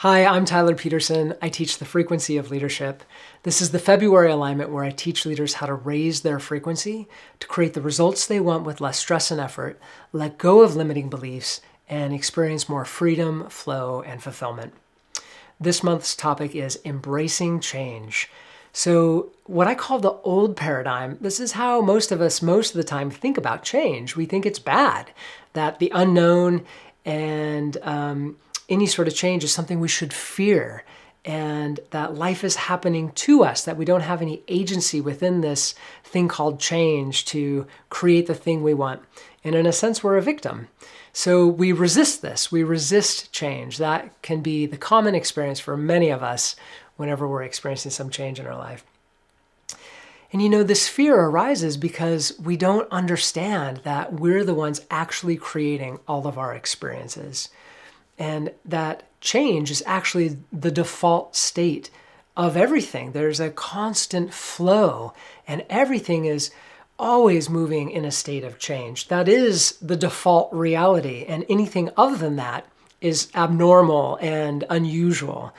Hi, I'm Tyler Peterson. I teach the frequency of leadership. This is the February alignment where I teach leaders how to raise their frequency to create the results they want with less stress and effort, let go of limiting beliefs, and experience more freedom, flow, and fulfillment. This month's topic is embracing change. So, what I call the old paradigm, this is how most of us, most of the time, think about change. We think it's bad, that the unknown and any sort of change is something we should fear, and that life is happening to us, that we don't have any agency within this thing called change to create the thing we want. And in a sense, we're a victim. So we resist this. We resist change. That can be the common experience for many of us whenever we're experiencing some change in our life. And this fear arises because we don't understand that we're the ones actually creating all of our experiences. And that change is actually the default state of everything. There's a constant flow, and everything is always moving in a state of change. That is the default reality, and anything other than that is abnormal and unusual.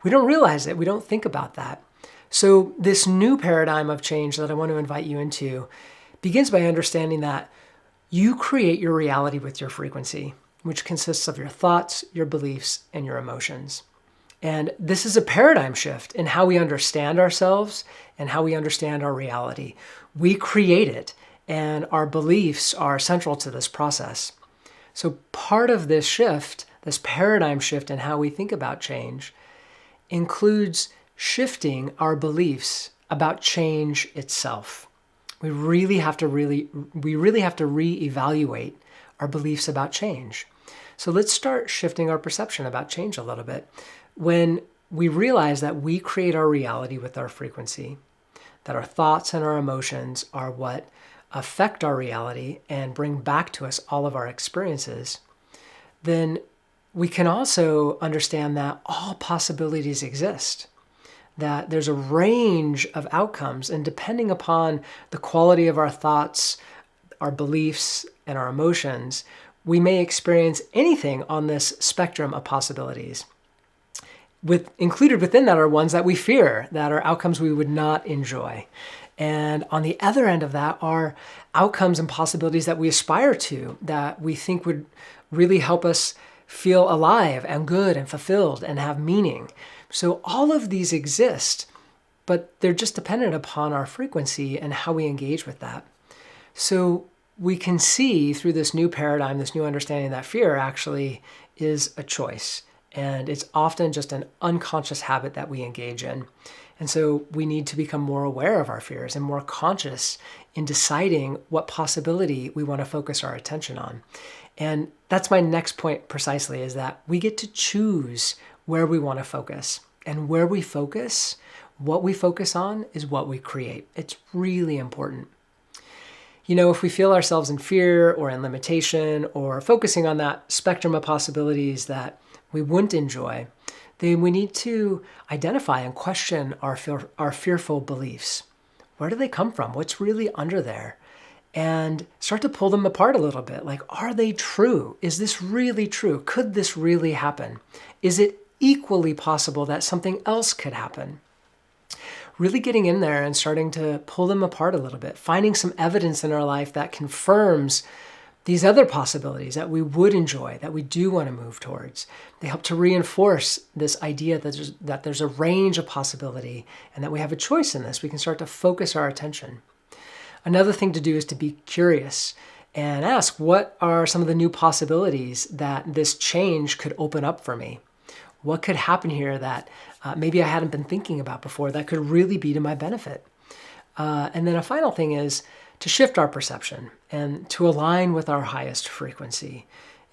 We don't realize it. We don't think about that. So this new paradigm of change that I want to invite you into begins by understanding that you create your reality with your frequency, which consists of your thoughts, your beliefs, and your emotions. And this is a paradigm shift in how we understand ourselves and how we understand our reality. We create it, and our beliefs are central to this process. So part of this shift, this paradigm shift in how we think about change, includes shifting our beliefs about change itself. We really have to reevaluate our beliefs about change. So let's start shifting our perception about change a little bit. When we realize that we create our reality with our frequency, that our thoughts and our emotions are what affect our reality and bring back to us all of our experiences, then we can also understand that all possibilities exist, that there's a range of outcomes, and depending upon the quality of our thoughts, our beliefs, and our emotions, we may experience anything on this spectrum of possibilities. Included within that are ones that we fear, that are outcomes we would not enjoy. And on the other end of that are outcomes and possibilities that we aspire to, that we think would really help us feel alive and good and fulfilled and have meaning. So all of these exist, but they're just dependent upon our frequency and how we engage with that. So we can see through this new paradigm, this new understanding, that fear actually is a choice. And it's often just an unconscious habit that we engage in. And so we need to become more aware of our fears and more conscious in deciding what possibility we want to focus our attention on. And that's my next point precisely, is that we get to choose where we want to focus. And where we focus, what we focus on, is what we create. It's really important. If we feel ourselves in fear or in limitation or focusing on that spectrum of possibilities that we wouldn't enjoy, then we need to identify and question our fearful beliefs. Where do they come from? What's really under there? And start to pull them apart a little bit. Like, are they true? Is this really true? Could this really happen? Is it equally possible that something else could happen? Really getting in there and starting to pull them apart a little bit, finding some evidence in our life that confirms these other possibilities that we would enjoy, that we do want to move towards. They help to reinforce this idea that there's a range of possibility and that we have a choice in this. We can start to focus our attention. Another thing to do is to be curious and ask, what are some of the new possibilities that this change could open up for me? What could happen here that maybe I hadn't been thinking about before that could really be to my benefit? And then a final thing is to shift our perception and to align with our highest frequency.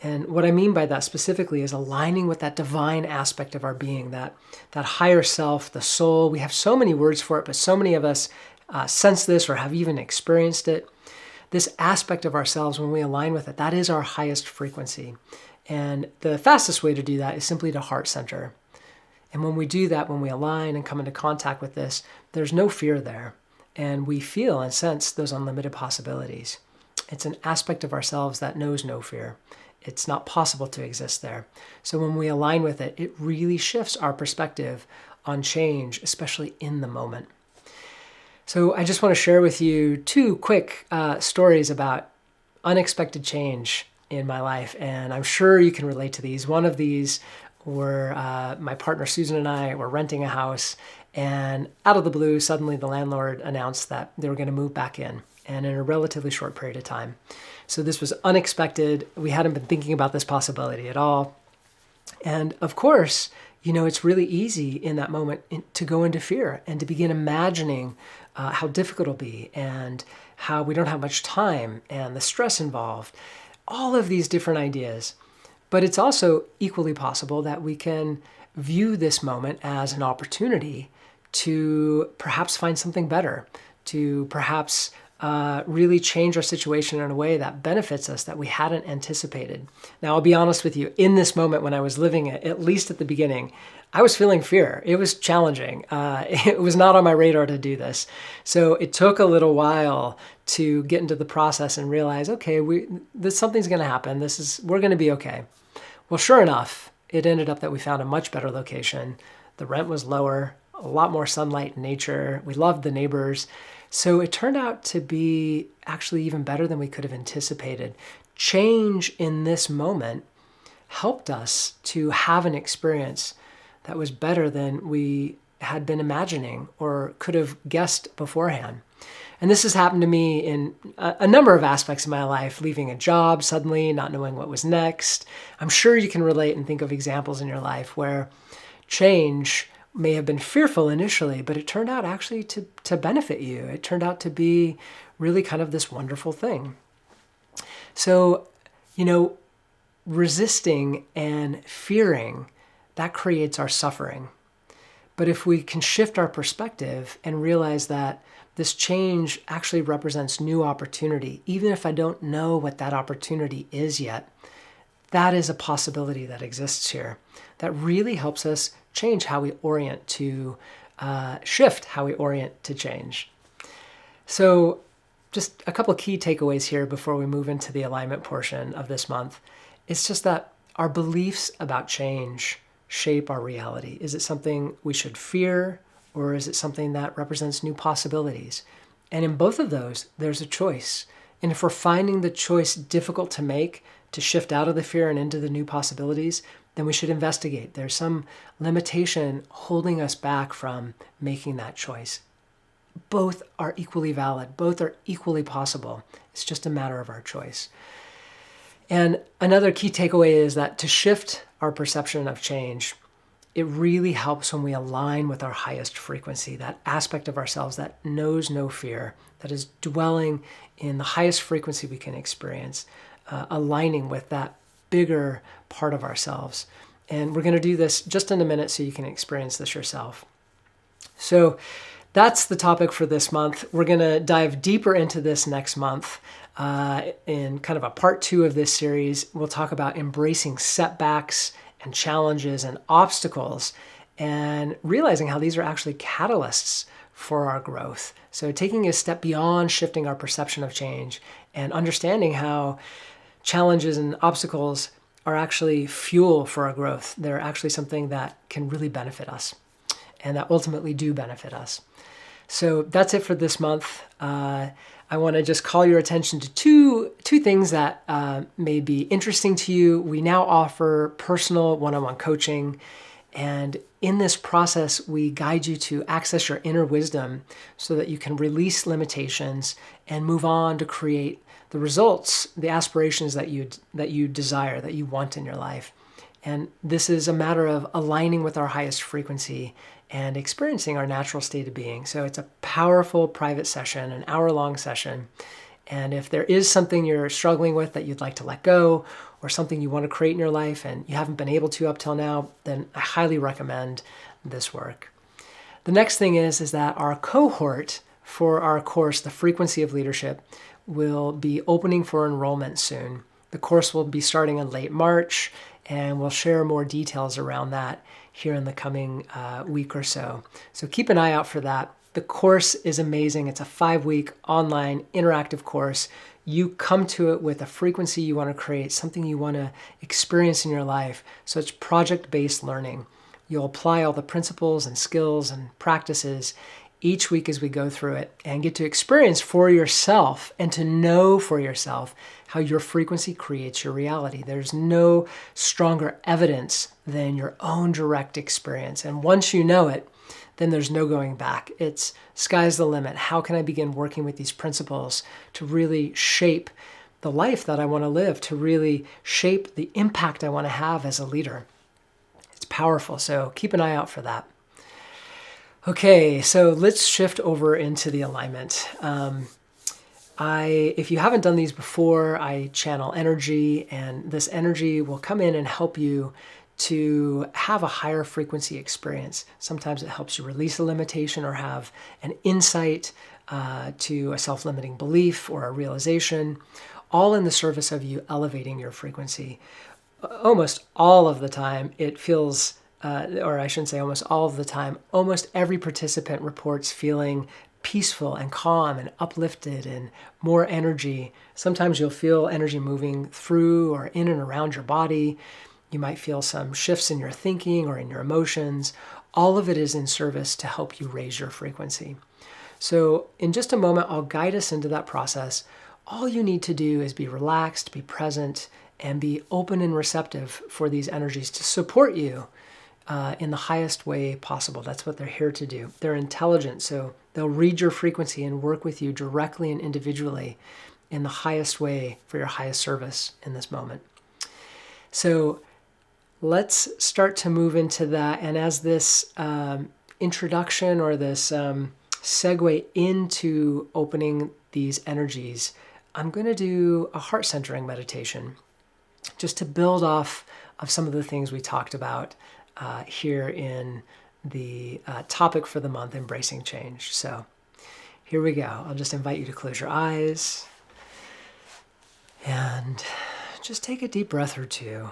And what I mean by that specifically is aligning with that divine aspect of our being, that higher self, the soul. We have so many words for it, but so many of us sense this or have even experienced it. This aspect of ourselves, when we align with it, that is our highest frequency. And the fastest way to do that is simply to heart center. And when we do that, when we align and come into contact with this, there's no fear there. And we feel and sense those unlimited possibilities. It's an aspect of ourselves that knows no fear. It's not possible to exist there. So when we align with it, it really shifts our perspective on change, especially in the moment. So I just want to share with you two quick stories about unexpected change in my life, and I'm sure you can relate to these. One of these were my partner Susan and I were renting a house, and out of the blue, suddenly the landlord announced that they were going to move back in, and in a relatively short period of time. So this was unexpected. We hadn't been thinking about this possibility at all. And of course, it's really easy in that moment to go into fear and to begin imagining how difficult it'll be and how we don't have much time and the stress involved, all of these different ideas. But it's also equally possible that we can view this moment as an opportunity to perhaps find something better, to perhaps really change our situation in a way that benefits us that we hadn't anticipated. Now, I'll be honest with you, in this moment when I was living it, at least at the beginning, I was feeling fear. It was challenging. It was not on my radar to do this. So it took a little while to get into the process and realize, okay, something's going to happen. We're going to be okay. Well, sure enough, it ended up that we found a much better location. The rent was lower, a lot more sunlight and nature. We loved the neighbors. So it turned out to be actually even better than we could have anticipated. Change in this moment helped us to have an experience that was better than we had been imagining or could have guessed beforehand. And this has happened to me in a number of aspects of my life, leaving a job suddenly, not knowing what was next. I'm sure you can relate and think of examples in your life where change may have been fearful initially, but it turned out actually to benefit you. It turned out to be really kind of this wonderful thing. So, resisting and fearing, that creates our suffering. But if we can shift our perspective and realize that this change actually represents new opportunity, even if I don't know what that opportunity is yet, that is a possibility that exists here. That really helps us change how we orient to, shift how we orient to change. So just a couple of key takeaways here before we move into the alignment portion of this month. It's just that our beliefs about change shape our reality. Is it something we should fear, or is it something that represents new possibilities? And in both of those, there's a choice. And if we're finding the choice difficult to make, to shift out of the fear and into the new possibilities, then we should investigate. There's some limitation holding us back from making that choice. Both are equally valid. Both are equally possible. It's just a matter of our choice. And another key takeaway is that to shift our perception of change, it really helps when we align with our highest frequency, that aspect of ourselves that knows no fear, that is dwelling in the highest frequency we can experience, aligning with that bigger part of ourselves. And we're going to do this just in a minute so you can experience this yourself. So that's the topic for this month. We're going to dive deeper into this next month in kind of a part 2 of this series. We'll talk about embracing setbacks and challenges and obstacles and realizing how these are actually catalysts for our growth. So taking a step beyond shifting our perception of change and understanding how challenges and obstacles are actually fuel for our growth. They're actually something that can really benefit us and that ultimately do benefit us. So that's it for this month. I want to just call your attention to two things that may be interesting to you. We now offer personal one-on-one coaching. And in this process, we guide you to access your inner wisdom so that you can release limitations and move on to create the results, the aspirations that you desire, that you want in your life. And this is a matter of aligning with our highest frequency and experiencing our natural state of being. So it's a powerful private session, an hour-long session. And if there is something you're struggling with that you'd like to let go, or something you want to create in your life and you haven't been able to up till now, then I highly recommend this work. The next thing is that our cohort for our course, The Frequency of Leadership, will be opening for enrollment soon. The course will be starting in late March, and we'll share more details around that here in the coming week or so. So keep an eye out for that. The course is amazing. It's a 5-week online interactive course. you come to it with a frequency you want to create, something you want to experience in your life. So it's project-based learning. You'll apply all the principles and skills and practices each week as we go through it and get to experience for yourself and to know for yourself how your frequency creates your reality. There's no stronger evidence than your own direct experience. And once you know it, then there's no going back. It's sky's the limit. How can I begin working with these principles to really shape the life that I want to live, to really shape the impact I want to have as a leader? It's powerful, so keep an eye out for that. Okay, so let's shift over into the alignment. If you haven't done these before, I channel energy, and this energy will come in and help you to have a higher frequency experience. Sometimes it helps you release a limitation or have an insight to a self-limiting belief or a realization, all in the service of you elevating your frequency. Almost all of the time it feels, or I shouldn't say almost all of the time, almost every participant reports feeling peaceful and calm and uplifted and more energy. Sometimes you'll feel energy moving through or in and around your body. You might feel some shifts in your thinking or in your emotions. All of it is in service to help you raise your frequency. So in just a moment, I'll guide us into that process. All you need to do is be relaxed, be present, and be open and receptive for these energies to support you in the highest way possible. That's what they're here to do. They're intelligent, so they'll read your frequency and work with you directly and individually in the highest way for your highest service in this moment. So let's start to move into that. And as this introduction or this segue into opening these energies, I'm going to do a heart centering meditation just to build off of some of the things we talked about here in the topic for the month, Embracing Change. So here we go. I'll just invite you to close your eyes and just take a deep breath or two.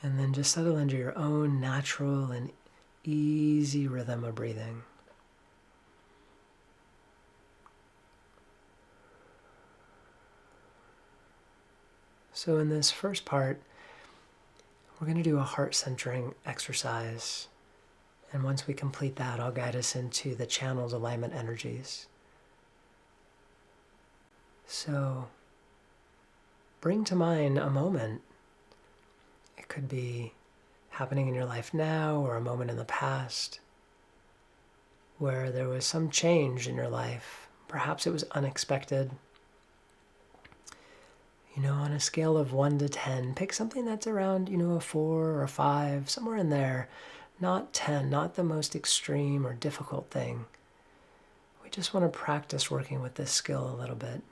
And then just settle into your own natural and easy rhythm of breathing. So in this first part, we're going to do a heart centering exercise. And once we complete that, I'll guide us into the channeled alignment energies. So bring to mind a moment. It could be happening in your life now or a moment in the past where there was some change in your life. Perhaps it was unexpected. On a scale of 1 to 10, pick something that's around, a 4 or a 5, somewhere in there. Not 10, not the most extreme or difficult thing. We just want to practice working with this skill a little bit.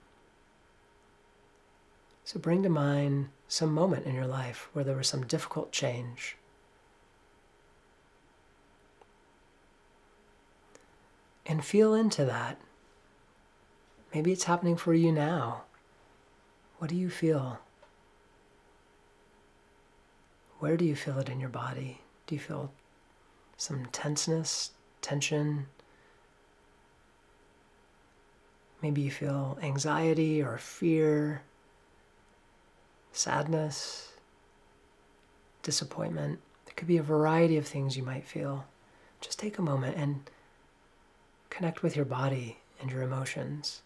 So bring to mind some moment in your life where there was some difficult change. And feel into that. Maybe it's happening for you now. What do you feel? Where do you feel it in your body? Do you feel some tenseness, tension? Maybe you feel anxiety or fear, sadness, disappointment. There could be a variety of things you might feel. Just take a moment and connect with your body and your emotions.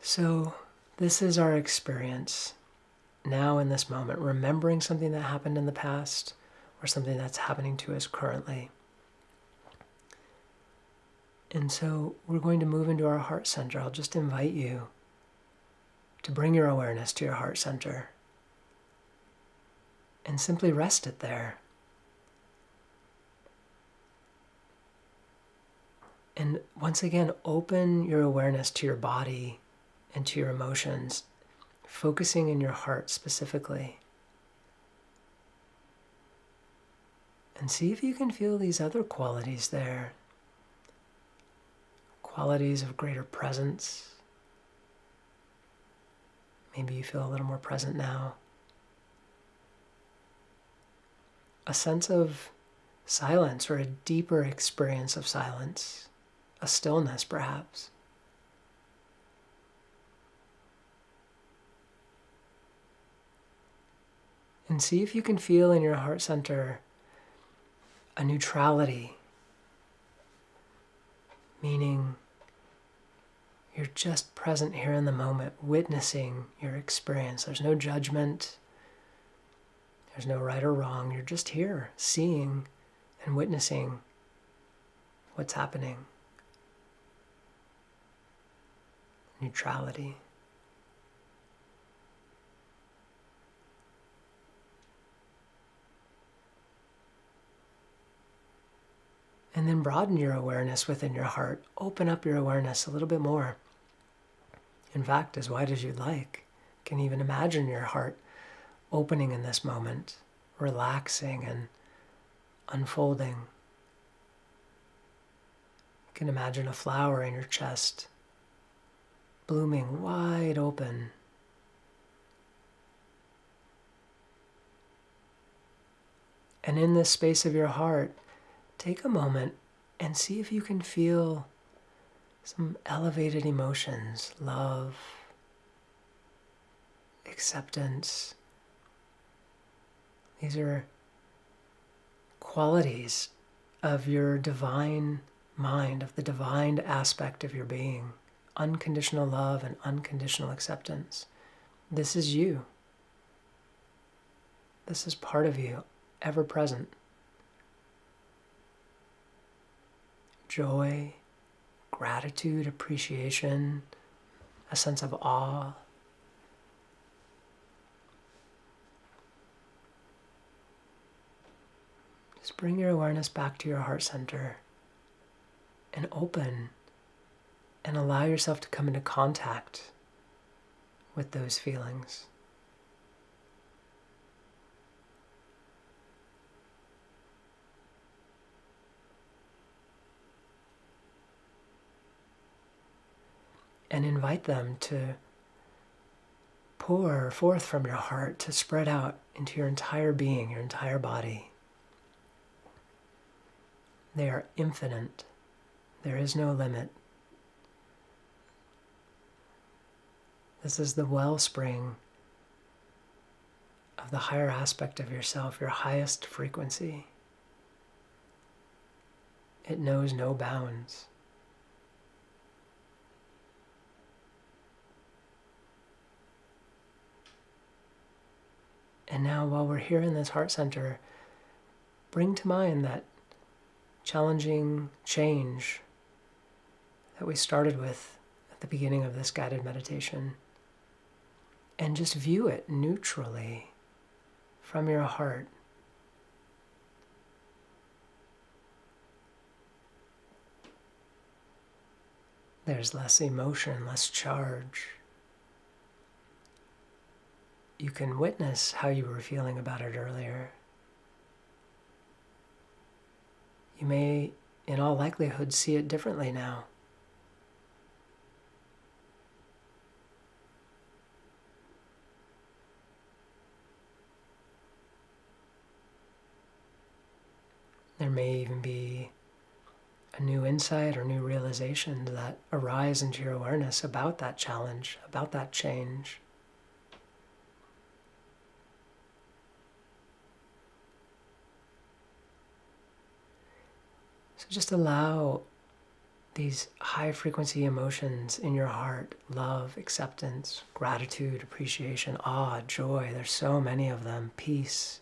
So this is our experience now in this moment, remembering something that happened in the past or something that's happening to us currently. And so we're going to move into our heart center. I'll just invite you to bring your awareness to your heart center and simply rest it there. And once again, open your awareness to your body and to your emotions, focusing in your heart specifically. And see if you can feel these other qualities there. qualities of greater presence. Maybe you feel a little more present now. A sense of silence, or a deeper experience of silence, a stillness perhaps. And see if you can feel in your heart center a neutrality, meaning you're just present here in the moment, witnessing your experience. There's no judgment. There's no right or wrong. You're just here, seeing and witnessing what's happening. Neutrality. And then broaden your awareness within your heart. Open up your awareness a little bit more. In fact, as wide as you'd like. You can even imagine your heart opening in this moment, relaxing and unfolding. You can imagine a flower in your chest, blooming wide open. And in this space of your heart, take a moment and see if you can feel some elevated emotions, love, acceptance. These are qualities of your divine mind, of the divine aspect of your being. Unconditional love and unconditional acceptance. This is you. This is part of you, ever present. Joy, gratitude, appreciation, a sense of awe. Just bring your awareness back to your heart center and open and allow yourself to come into contact with those feelings. And invite them to pour forth from your heart, to spread out into your entire being, your entire body. They are infinite. There is no limit. This is the wellspring of the higher aspect of yourself, your highest frequency. It knows no bounds. And now, while we're here in this heart center, bring to mind that challenging change that we started with at the beginning of this guided meditation. And just view it neutrally from your heart. There's less emotion, less charge. You can witness how you were feeling about it earlier. You may, in all likelihood, see it differently now. There may even be a new insight or new realization that arise into your awareness about that challenge, about that change. So just allow these high frequency emotions in your heart, love, acceptance, gratitude, appreciation, awe, joy, there's so many of them, peace.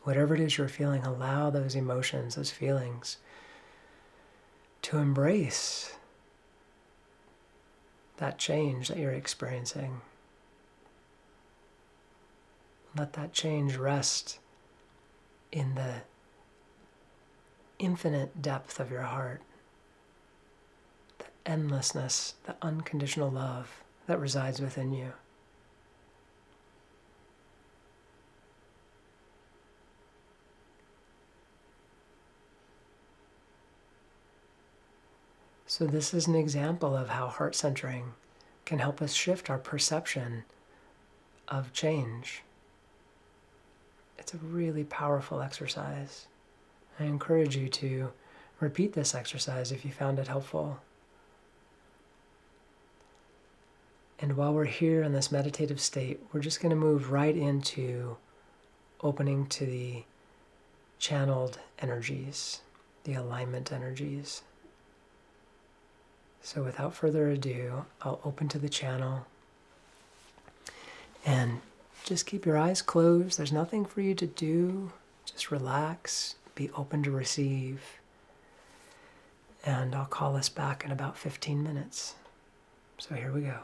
Whatever it is you're feeling, allow those emotions, those feelings to embrace that change that you're experiencing. Let that change rest in the infinite depth of your heart, the endlessness, the unconditional love that resides within you. So this is an example of how heart centering can help us shift our perception of change. It's a really powerful exercise. I encourage you to repeat this exercise if you found it helpful. And while we're here in this meditative state, we're just going to move right into opening to the channeled energies, the alignment energies. So without further ado, I'll open to the channel. And just keep your eyes closed. There's nothing for you to do. Just relax, be open to receive. And I'll call us back in about 15 minutes. So here we go.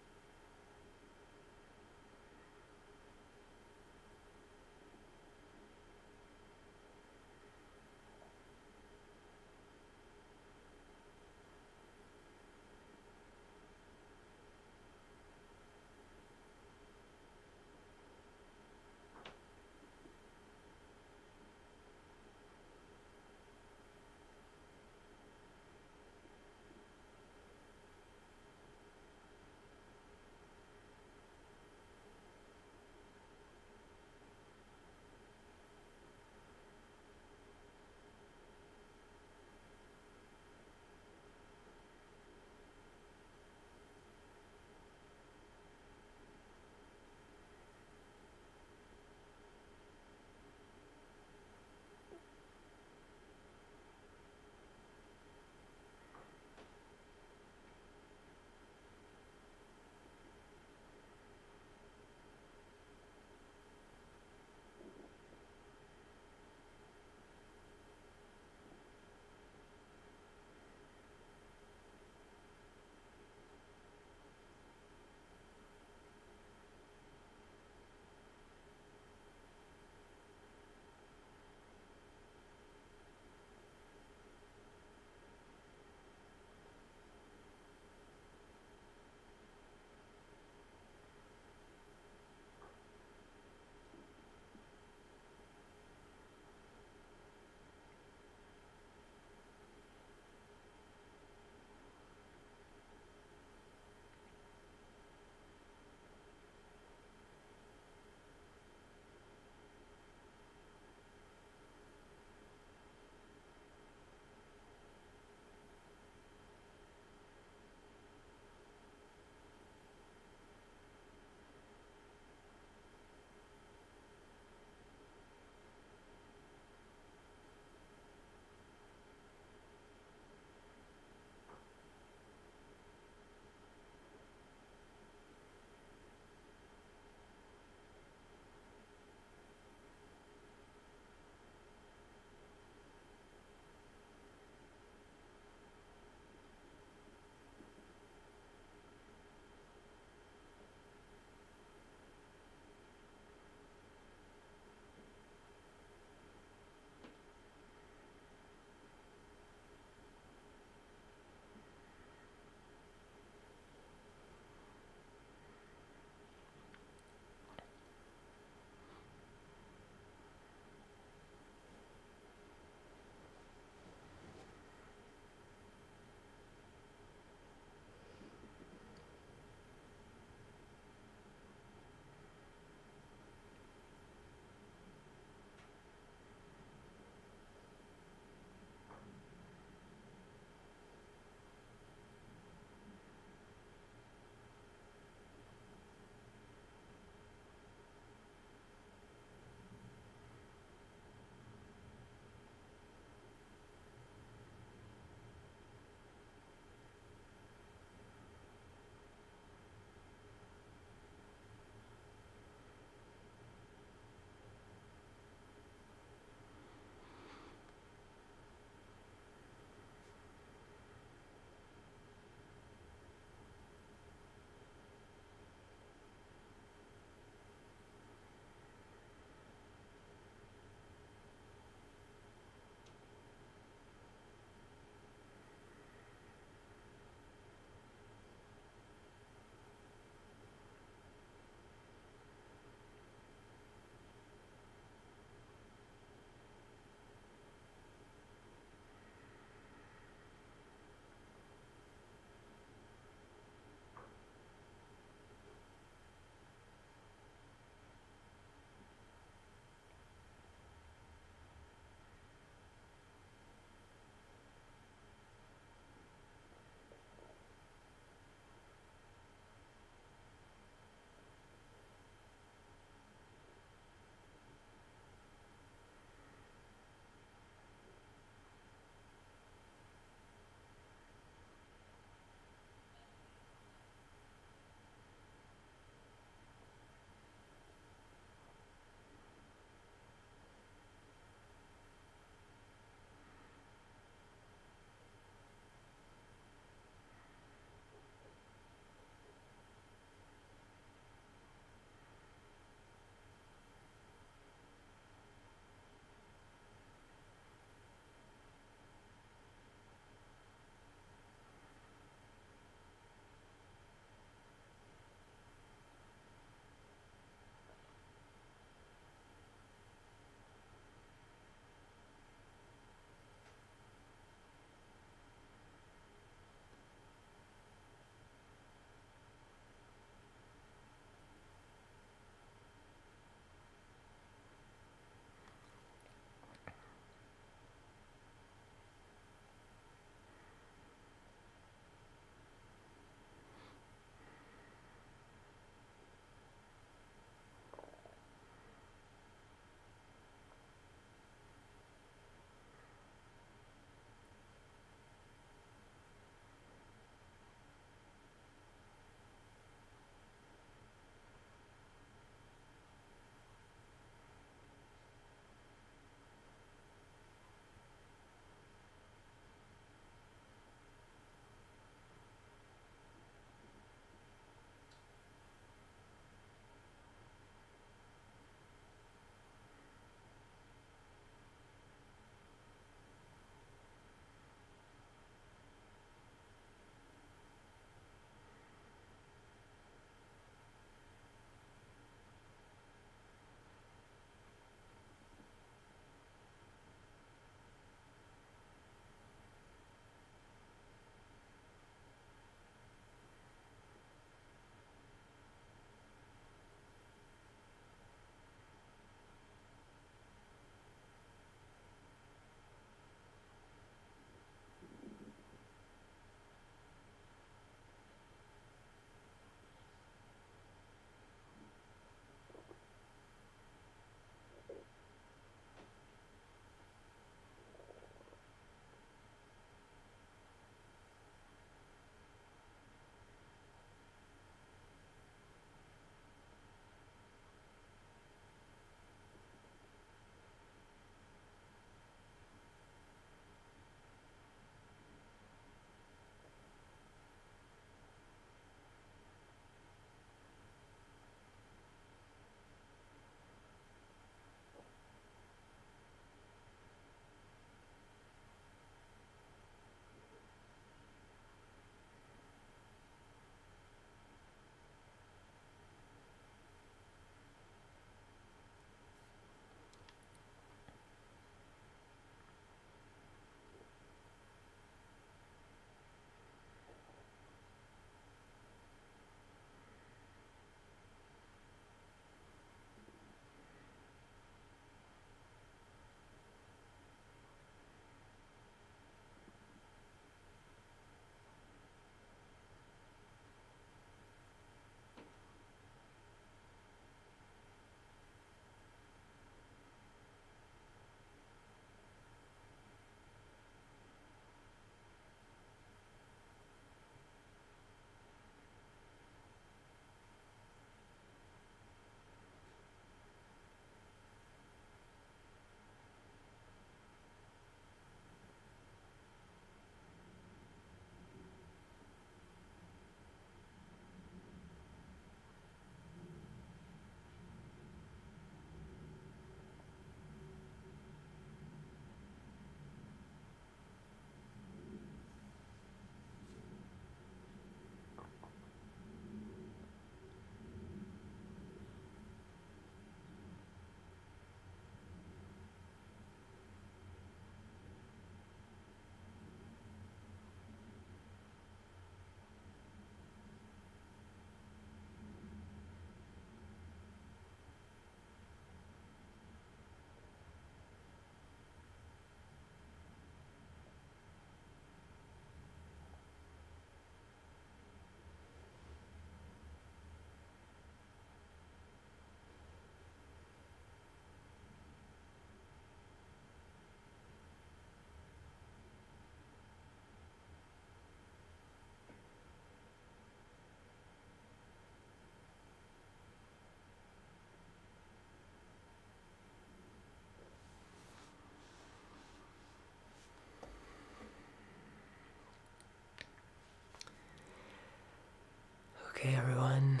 Okay, everyone,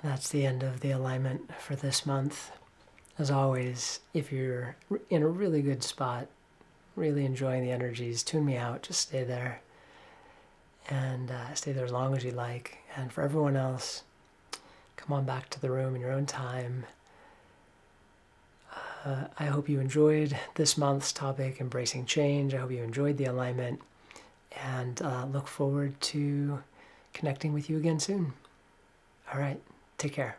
that's the end of the alignment for this month. As always, if you're in a really good spot, really enjoying the energies, tune me out, just stay there. And stay there as long as you like. And for everyone else, come on back to the room in your own time. I hope you enjoyed this month's topic, Embracing Change. I hope you enjoyed the alignment, and look forward to connecting with you again soon. All right, take care.